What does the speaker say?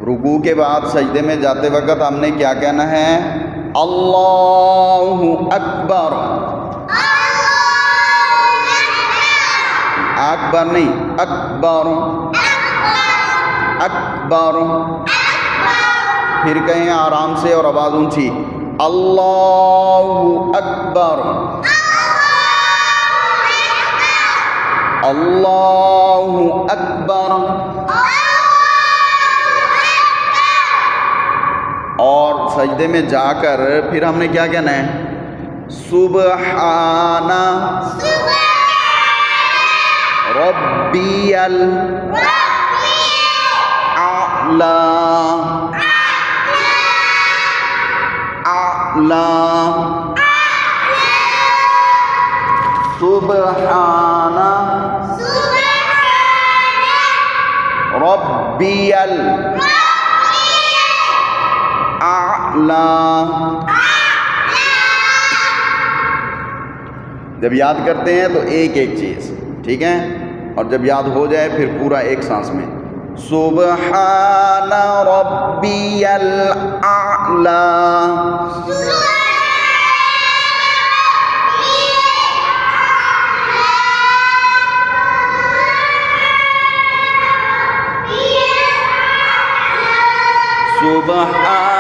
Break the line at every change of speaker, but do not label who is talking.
रुकू के बाद सजदे में जाते वक्त हमने क्या कहना है? अल्लाहु अकबर। अकबर नहीं, अकबर अकबर। फिर कहें आराम से और आवाज़ ऊंची, अल्लाहु अकबर अल्लाहु अकबर। और सजदे में जाकर फिर हमने क्या कहना है? सुबहाना रब्बियल आला आला। सुबहाना रब्बियल आला। जब याद करते हैं तो एक एक चीज़, ठीक है, और जब याद हो जाए फिर पूरा एक सांस में, सुबहाना रब्बियल आला। सुबहाना